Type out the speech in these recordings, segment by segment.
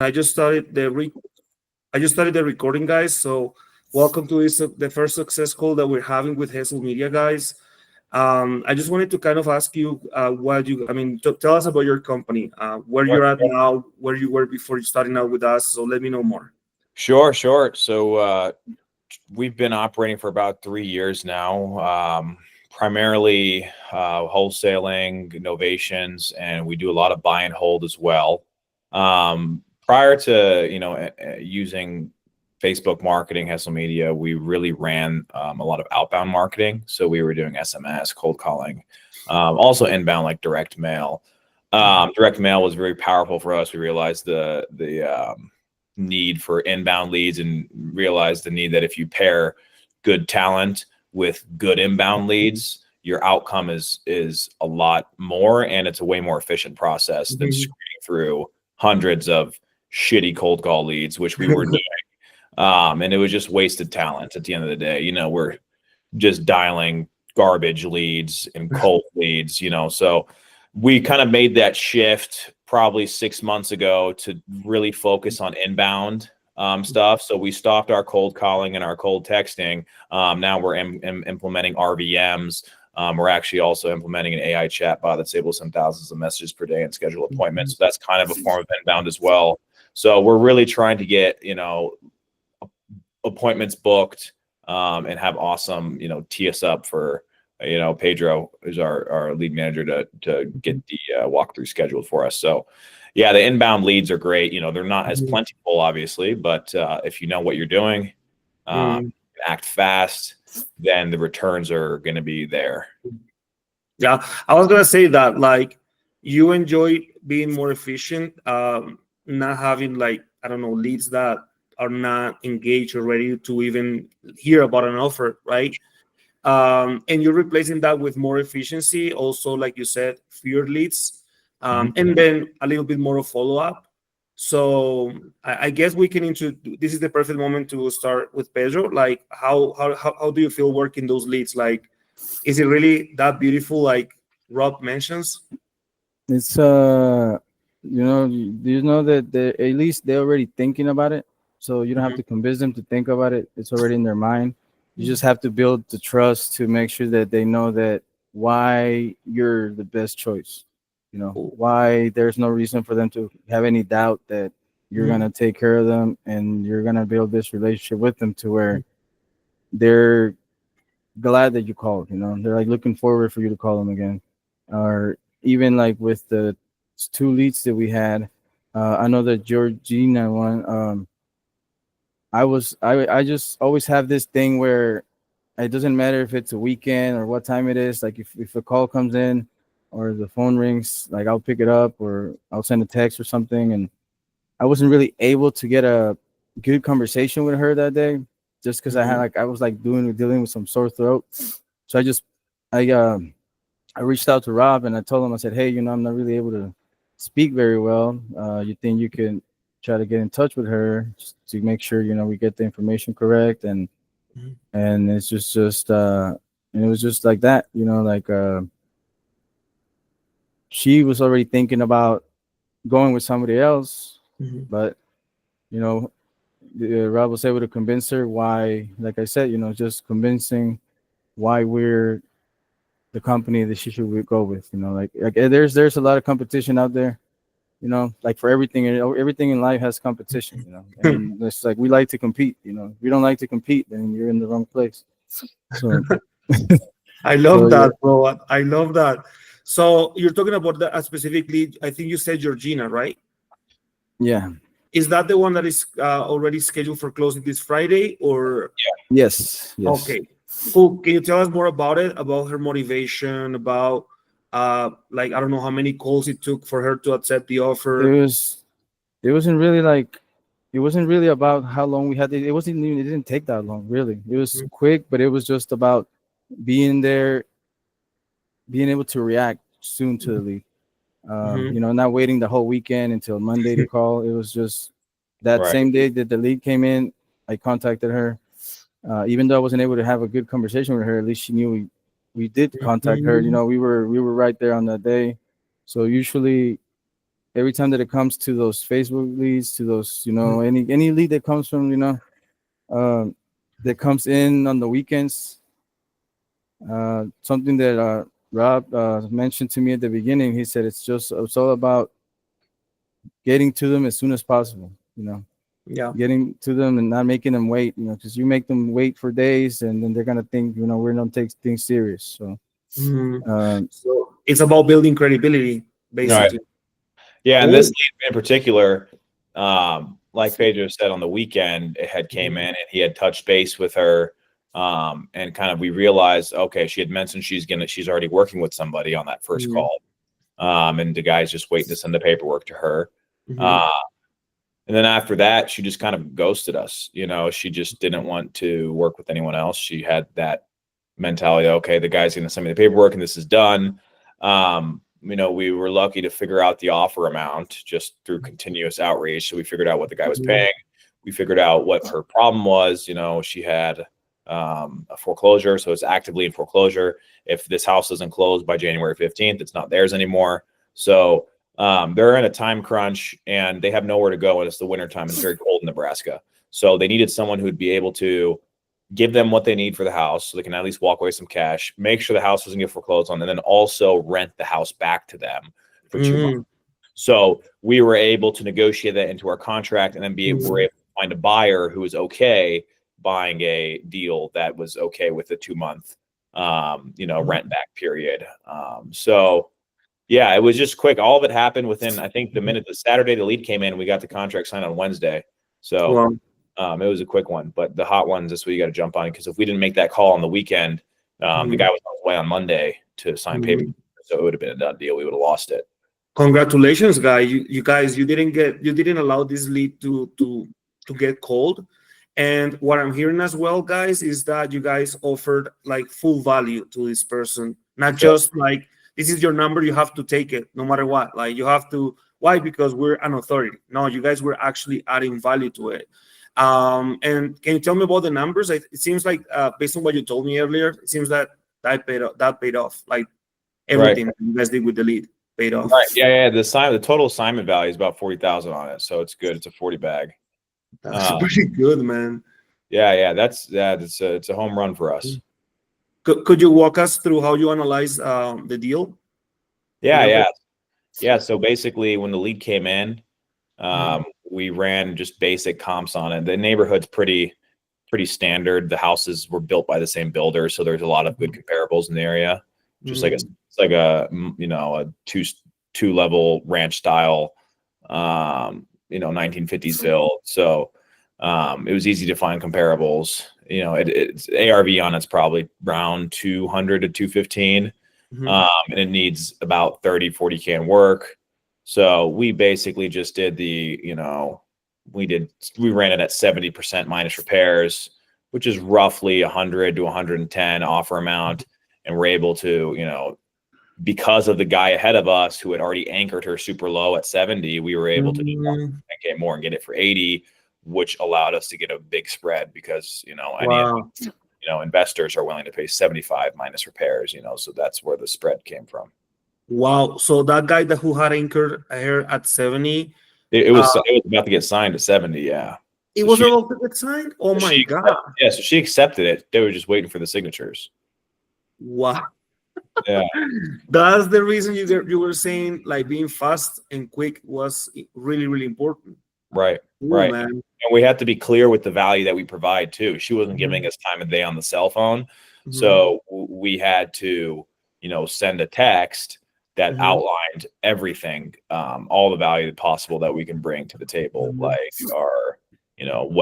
I just started I just started the recording, guys. So welcome to this the first success call that we're having with Hazel Media, guys. I just wanted to kind of ask you what you, I mean, tell us about your company, where Sure, you're at now, where you were before you starting out with us. So let me know more. sure. So we've been operating for about 3 years now, primarily wholesaling, novations, and we do a lot of buy and hold as well. Prior to using Facebook marketing, Hustle Media, we really ran a lot of outbound marketing. So we were doing SMS, cold calling, also inbound like direct mail. Direct mail was very powerful for us. We realized the need for inbound leads and realized the need that if you pair good talent with good inbound leads, your outcome is a lot more, and it's a way more efficient process than screening through hundreds of shitty cold call leads, which we were doing. And it was just wasted talent at the end of the day. We're just dialing garbage leads and cold leads, so we kind of made that shift probably 6 months ago to really focus on inbound stuff. So we stopped our cold calling and our cold texting. Now we're implementing RVMs. We're actually also implementing an AI chatbot that's able to send thousands of messages per day and schedule appointments. So that's kind of a form of inbound as well. So we're really trying to get, appointments booked and have awesome, tee us up for, Pedro is our lead manager to get the walkthrough scheduled for us. So yeah, the inbound leads are great. They're not as plentiful, obviously, but if you know what you're doing, act fast, then the returns are going to be there. Yeah, I was gonna say that like you enjoy being more efficient, not having like I don't know leads that are not engaged or ready to even hear about an offer, right? And you're replacing that with more efficiency, also like you said, fewer leads, and then a little bit more of follow up. So I guess we can introduce. This is the perfect moment to start with Pedro. Like, how do you feel working those leads? Like, is it really that beautiful? Like Rob mentions. It's you know that they at least they're already thinking about it, so you don't have Mhm. to convince them to think about it. It's already in their mind. You just have to build the trust to make sure that they know that why you're the best choice. Why there's no reason for them to have any doubt that you're Mhm. gonna take care of them and you're gonna build this relationship with them to where they're glad that you called. They're like looking forward for you to call them again, or even like with the two leads that we had. I know the Georgina one. I just always have this thing where it doesn't matter if it's a weekend or what time it is. Like if a call comes in or the phone rings, like I'll pick it up or I'll send a text or something. And I wasn't really able to get a good conversation with her that day, just because Mhm. I was like dealing with some sore throat. So I reached out to Rob and I told him, I said, hey, I'm not really able to speak very well. You think you can try to get in touch with her just to make sure we get the information correct, Mhm. and it's and it was just like that, she was already thinking about going with somebody else, Mhm. but you know Rob was able to convince her why, like I said, just convincing why we're the company that she should go with. There's a lot of competition out there. Like for everything, everything in life has competition. And it's like we like to compete. If you don't like to compete, then you're in the wrong place. So, I so love yeah, that, bro. I love that. So you're talking about that specifically. I think you said Georgina, right? yeah, Is that the one that is already scheduled for closing this Friday? Or yes. okay, cool. Can you tell us more about it? About her motivation? About like I don't know how many calls it took for her to accept the It offer. was. It wasn't really like. It wasn't really about how long we had. It wasn't even. It didn't take that long, really. It was quick, but it was just about being there, being able to react soon to the lead. Mm-hmm. Not waiting the whole weekend until Monday to call. It was just that Right. same day that the lead came in, I contacted her. Even though I wasn't able to have a good conversation with her, at least she knew we did contact her. We were right there on that day. So usually every time that it comes to those Facebook leads, to those, any lead that comes from, that comes in on the weekends, something that Rob mentioned to me at the beginning. He said it's all about getting to them as soon as possible. Yeah. Getting to them and not making them wait. Because you make them wait for days, and then they're gonna think we're not take things serious. So, So it's about building credibility, basically. Right. Yeah, and Cool. this lead in particular, like Pedro said, on the weekend, it had came in and he had touched base with her, and kind of we realized, okay, she had mentioned she's already working with somebody on that first call, and the guy's just waiting to send the paperwork to her, and then after that, she just kind of ghosted us. She just didn't want to work with anyone else. She had that mentality, okay, the guy's going to send me the paperwork and this is done. We were lucky to figure out the offer amount just through continuous outreach. So we figured out what the guy was paying. We figured out what her problem was. She had a foreclosure, so it's actively in foreclosure. If this house doesn't close by January 15th, it's not theirs anymore. So they're in a time crunch and they have nowhere to go, and it's the wintertime. It's very cold in Nebraska. So they needed someone who would be able to give them what they need for the house so they can at least walk away some cash, make sure the house doesn't get foreclosed on, and then also rent the house back to them for 2 months. So we were able to negotiate that into our contract, and then we're able to find a buyer who was okay buying a deal that was okay with the 2-month, rent back period. So yeah, it was just quick. All of it happened within, I think, the minute the Saturday the lead came in, we got the contract signed on Wednesday. So it was a quick one, but the hot ones, that's what you got to jump on, because if we didn't make that call on the weekend, the guy was on his way on Monday to sign paper, so it would have been a done deal. We would have lost it. Congratulations, guys! You guys, you didn't allow this lead to get cold. And what I'm hearing as well, guys, is that you guys offered like full value to this person, not just like this is your number, you have to take it no matter what. Like you have to. Why? Because we're an authority. No, you guys were actually adding value to it. And can you tell me about the numbers? It seems like based on what you told me earlier, it seems that paid off. Like everything you guys did with the lead paid off. Right. Yeah. The total assignment value is about 40,000 on it, so it's good. It's a 40 bag. That's pretty good, man. Yeah. It's a home run for us. Could you walk us through how you analyze the deal? Yeah. So basically, when the lead came in, we ran just basic comps on it. The neighborhood's pretty standard. The houses were built by the same builder, so there's a lot of good comparables in the area. Just like a 2-level ranch style, 1950s build. So it was easy to find comparables. It's ARV on it's probably around 200 to 215, and it needs about 30-40 can work. So we basically just did we ran it at 70% minus repairs, which is roughly 100 to 110 offer amount. And we're able to, because of the guy ahead of us who had already anchored her super low at 70, we were able to get more and get it for 80, which allowed us to get a big spread because, investors are willing to pay 75 minus repairs, so that's where the spread came from. Wow. So that guy who had anchored her at 70, it was about to get signed at 70. Yeah. It was about to get signed. Oh my God. Yeah. So she accepted it. They were just waiting for the signatures. Wow. Yeah. That's the reason you were saying like being fast and quick was really, really important. Right. Right. Man. And we had to be clear with the value that we provide too. She wasn't giving us time of day on the cell phone. So we had to, send a text that outlined everything, all the value possible that we can bring to the table, like our,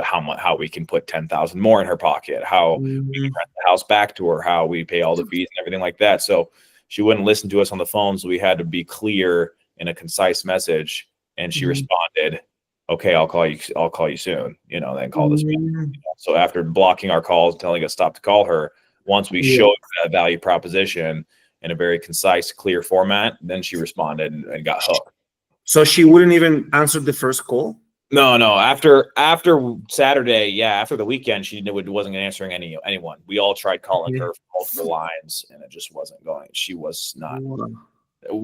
how we can put 10,000 more in her pocket, how we can rent the house back to her, how we pay all the fees and everything like that. So she wouldn't listen to us on the phone. So we had to be clear in a concise message. And she responded, okay, I'll call you soon, then call this week. So after blocking our calls, telling us stop to call her, once we showed that value proposition in a very concise, clear format, then she responded and got hooked. So she wouldn't even answer the first call? No. After Saturday, after the weekend, she wasn't answering anyone. We all tried calling her from multiple lines, and it just wasn't going. She was not.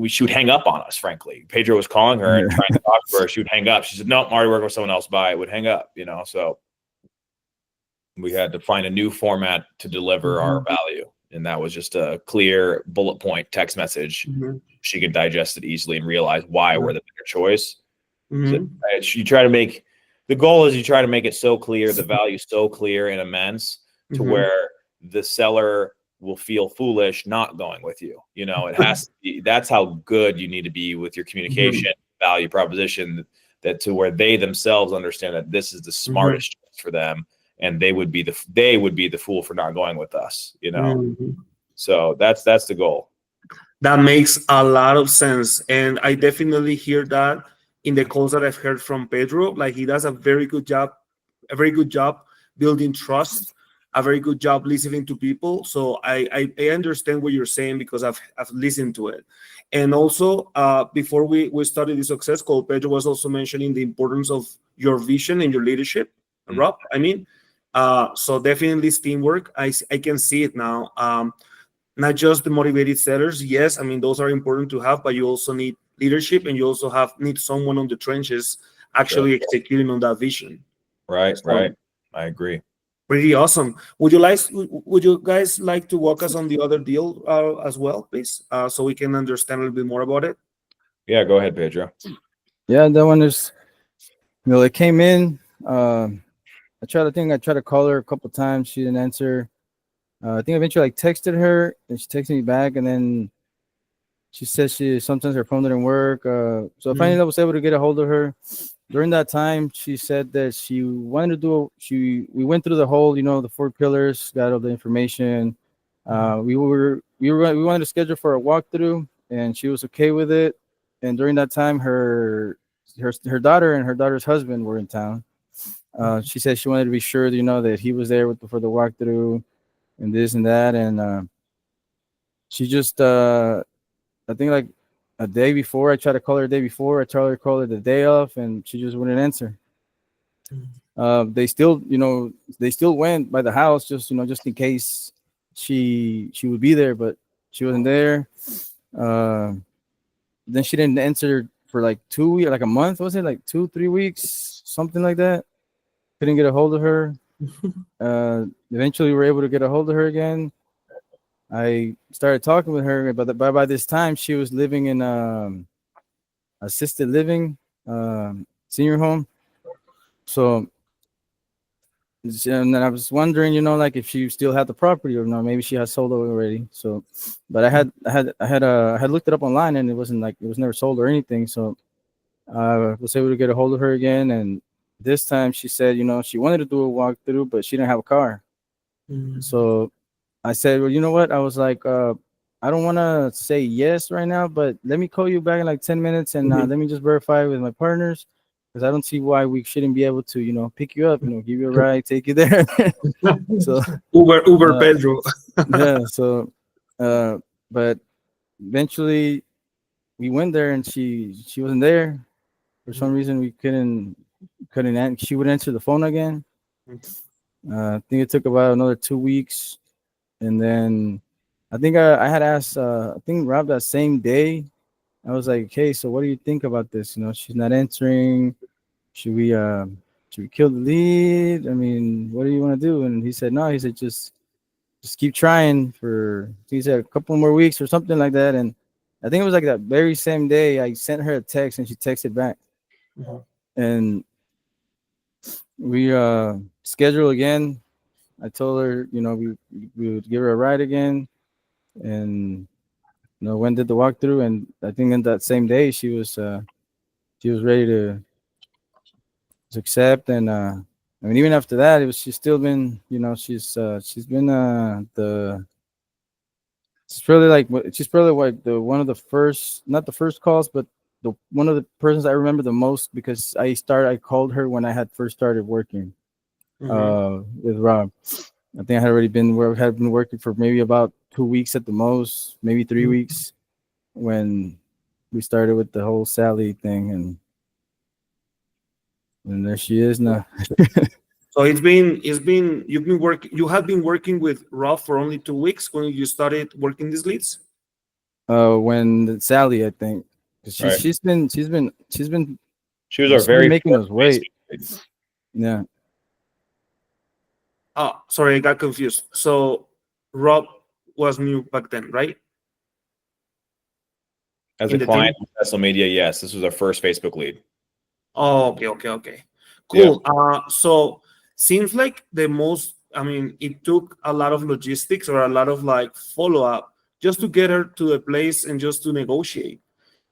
she would hang up on us, frankly. Pedro was calling her and trying to talk to her. She would hang up. She said, no, I'm already working with someone else. Bye. It would hang up, so we had to find a new format to deliver our value. And that was just a clear bullet point text message. She could digest it easily and realize why we're the better choice. So you try to make the goal is you try to make it so clear, the value so clear and immense to where the seller will feel foolish not going with you. It has to be, that's how good you need to be with your communication value proposition, that to where they themselves understand that this is the smartest choice for them. And they would be the fool for not going with us, So that's the goal. That makes a lot of sense, and I definitely hear that in the calls that I've heard from Pedro. Like, he does a very good job building trust, a very good job listening to people. So I understand what you're saying because I've listened to it. And also, before we started the success call, Pedro was also mentioning the importance of your vision and your leadership, Rob. So definitely it's teamwork. I can see it now. Not just the motivated sellers. Yes, those are important to have, but you also need leadership, and you also need someone on the trenches actually executing on that vision. Right, right. I agree. Pretty awesome. Would you guys like to walk us on the other deal as well, please, so we can understand a little bit more about it? Yeah, go ahead, Pedro. Yeah, that one is, it came in. I tried to call her a couple times. She didn't answer. I think eventually I texted her, and she texted me back, and then she said sometimes her phone didn't work. So finally I was able to get a hold of her. During that time, she said that she wanted to we went through the whole, the 4 pillars, got all the information. We wanted to schedule for a walkthrough, and she was okay with it. And during that time, her daughter and her daughter's husband were in town. She said she wanted to be sure, that he was there for the walkthrough and this and that. And she just, I think like a day before, I tried to call her a day before. I tried to call her the day off, and she just wouldn't answer. They still went by the house just in case she would be there, but she wasn't there. Then she didn't answer for like 2 weeks, like a month, was it like 2-3 weeks, something like that. Couldn't get a hold of her. Eventually we were able to get a hold of her again. I started talking with her, but by this time she was living in assisted living, senior home. So, and then I was wondering, like if she still had the property or not. Maybe she had sold it already. So, but I had looked it up online, and it was never sold or anything. So I was able to get a hold of her again, and this time she said, she wanted to do a walkthrough, but she didn't have a car. So I said, well, you know what? I was like, I don't want to say yes right now, but let me call you back in like 10 minutes, and let me just verify with my partners, because I don't see why we shouldn't be able to, pick you up, give you a ride, take you there. So Uber Pedro. Yeah. So, but eventually we went there, and she wasn't there. For some reason, we couldn't. She would answer the phone again. I think it took about another 2 weeks, and then I think I had asked. I think Rob that same day. I was like, "Hey, so what do you think about this? She's not answering. Should we kill the lead? What do you want to do?" And he said, "No." He said, "Just keep trying for." He said a couple more weeks or something like that. And I think it was like that very same day I sent her a text, and she texted back. And we scheduled again. I told her, we would give her a ride again, and when did the walkthrough, and I think in that same day she was ready to accept. And even after that, she's still been, she's been she's probably like the one of the first, not the first calls, but one of the persons I remember the most, because I called her when I had first started working with Rob. I think I had been working for maybe about 2 weeks at the most, maybe 3 weeks, when we started with the whole Sally thing, and there she is now. So you have been working with Rob for only 2 weeks when you started working these leads? When Sally, I think, 'cause Right. She was our she's been very making first us wait. Facebook lead. Yeah. Oh, sorry, I got confused. So Rob was new back then, right? As a In the team. client on social media, yes, this was our first Facebook lead. Oh, okay. Yeah. Cool. So seems like the most, I mean, it took a lot of logistics or a lot of like follow up just to get her to a place and just to negotiate.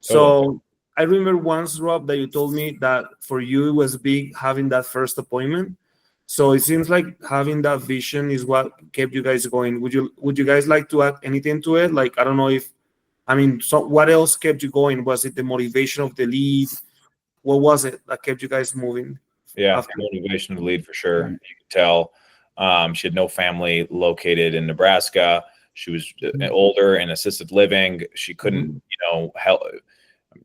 Totally. So I remember once, Rob, that you told me that for you it was big having that first appointment. So it seems like having that vision is what kept you guys going. Would you guys like to add anything to it? Like, I don't know if, I mean, so what else kept you going? Was it the motivation of the lead? What was it that kept you guys moving Yeah, after? motivation to lead for sure. You could tell she had no family located in Nebraska. She was older and assisted living. She couldn't, help.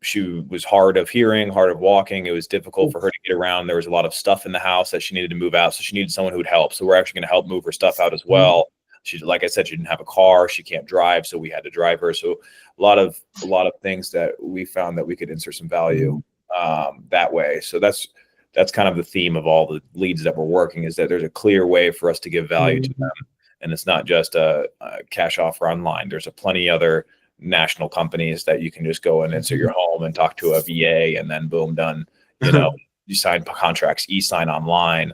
She was hard of hearing, hard of walking. It was difficult for her to get around. There was a lot of stuff in the house that she needed to move out. So she needed someone who would help. So we're actually going to help move her stuff out as well. She, like I said, she didn't have a car. She can't drive. So we had to drive her. So a lot of things that we found that we could insert some value that way. So that's kind of the theme of all the leads that we're working, is that there's a clear way for us to give value to them. And it's not just a cash offer online. There's a plenty other national companies that you can just go and insert your home and talk to a VA and then boom, done. You sign contracts, e-sign online.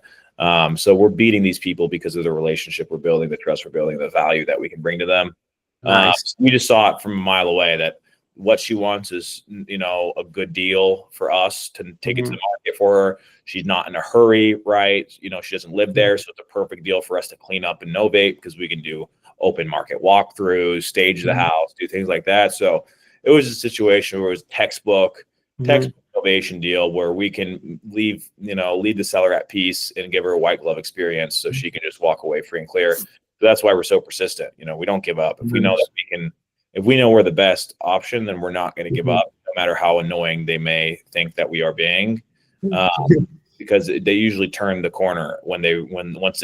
So we're beating these people because of the relationship we're building, the trust we're building, the value that we can bring to them. Nice. We just saw it from a mile away that what she wants is, a good deal for us to take it to the market for her. She's not in a hurry, right? She doesn't live there. So it's a perfect deal for us to clean up and novate, because we can do open market walkthroughs, stage the house, do things like that. So it was a situation where it was textbook novation deal where we can leave the seller at peace and give her a white glove experience so she can just walk away free and clear. So that's why we're so persistent. We don't give up. If we know that if we know we're the best option, then we're not going to give up, no matter how annoying they may think that we are being, because they usually turn the corner once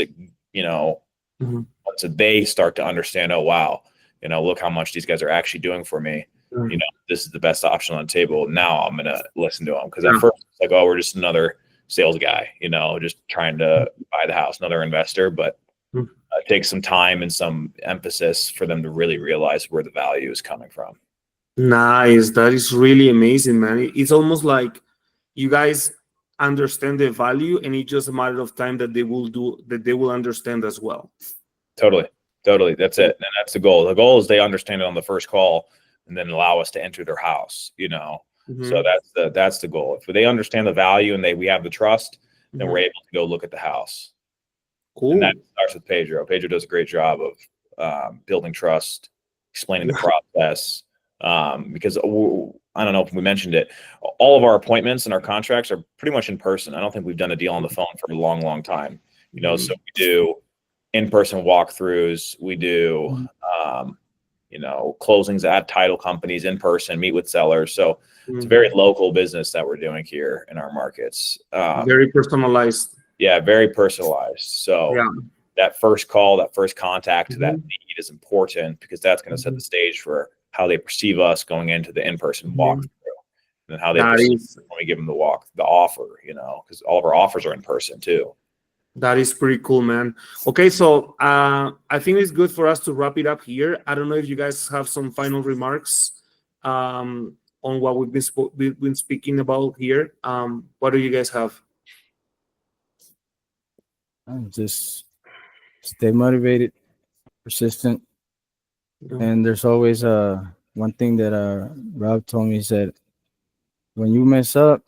they start to understand, oh, wow, look how much these guys are actually doing for me. This is the best option on the table. Now I'm going to listen to them. Because at first it's like, oh, we're just another sales guy, just trying to buy the house, another investor. But it takes some time and some emphasis for them to really realize where the value is coming from. Nice. That is really amazing, man. It's almost like you guys understand the value, and it's just a matter of time that they will understand as well. Totally. That's it. And that's the goal. The goal is they understand it on the first call and then allow us to enter their house, So that's the goal. If they understand the value and we have the trust, then we're able to go look at the house. Cool. And that starts with Pedro. Pedro does a great job of building trust, explaining the process. Because I don't know if we mentioned it, all of our appointments and our contracts are pretty much in person. I don't think we've done a deal on the phone for a long, long time. So we do in-person walkthroughs. We do, closings at title companies in person, meet with sellers. So it's a very local business that we're doing here in our markets. Very personalized. Yeah, very personalized. So that first call, that first contact to that lead is important, because that's going to set the stage for how they perceive us going into the in-person walkthrough, and then how they perceive when we give them the offer, because all of our offers are in person too. That is pretty cool, man. Okay, so I think it's good for us to wrap it up here. I don't know if you guys have some final remarks on what we've been speaking about here. What do you guys have? Just stay motivated, persistent, and there's always one thing that Rob told me. He said, when you mess up,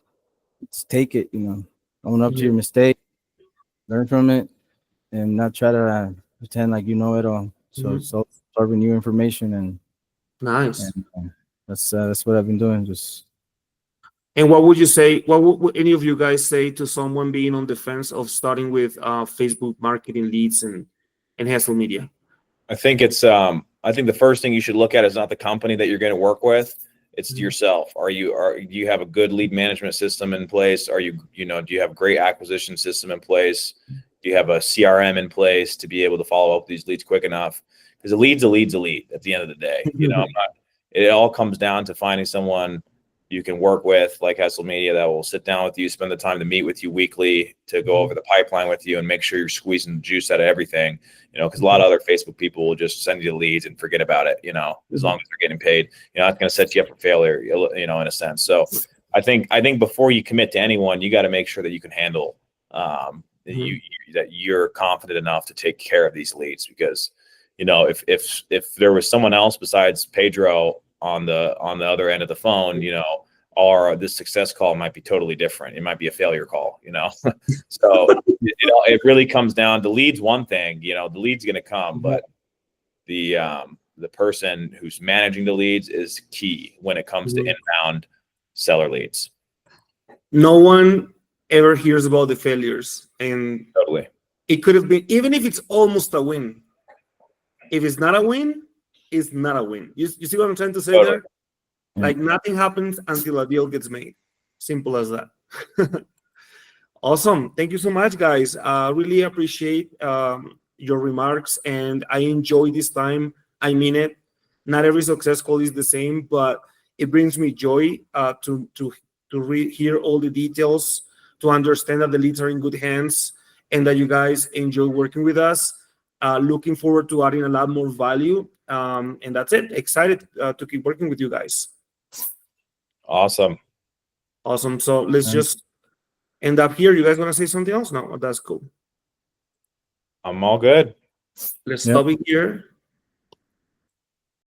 just take it. Own up to your mistake, learn from it, and not try to pretend like you know it all. So start with new information, and nice. And, that's what I've been doing. And what would you say? What would any of you guys say to someone being on the fence of starting with Facebook marketing leads and social media? I think I think the first thing you should look at is not the company that you're going to work with. It's yourself. Do you have a good lead management system in place? Do you have a great acquisition system in place? Do you have a CRM in place to be able to follow up these leads quick enough? Because a lead's a lead at the end of the day. it all comes down to finding someone you can work with, like Hessel Media, that will sit down with you, spend the time to meet with you weekly, to go over the pipeline with you and make sure you're squeezing the juice out of everything, because a lot of other Facebook people will just send you the leads and forget about it, as long as they're getting paid. That's going to set you up for failure, in a sense. So I think before you commit to anyone, you got to make sure that you can handle that you're confident enough to take care of these leads, because if there was someone else besides Pedro on the other end of the phone, or this success call might be totally different. It might be a failure call, So it really comes down to leads. One thing, the lead's going to come, but the person who's managing the leads is key when it comes to inbound seller leads. No one ever hears about the failures, and Totally. It could have been, even if it's almost a win. If it's not a win, it's not a win. You see what I'm trying to say there? Like nothing happens until a deal gets made. Simple as that. Awesome. Thank you so much, guys. Really appreciate your remarks, and I enjoy this time. I mean it. Not every success call is the same, but it brings me joy to hear all the details, to understand that the leads are in good hands, and that you guys enjoy working with us. Looking forward to adding a lot more value. And that's it. Excited to keep working with you guys. Awesome. So let's just end up here. You guys want to say something else? No, that's cool. I'm all good. Let's stop it here.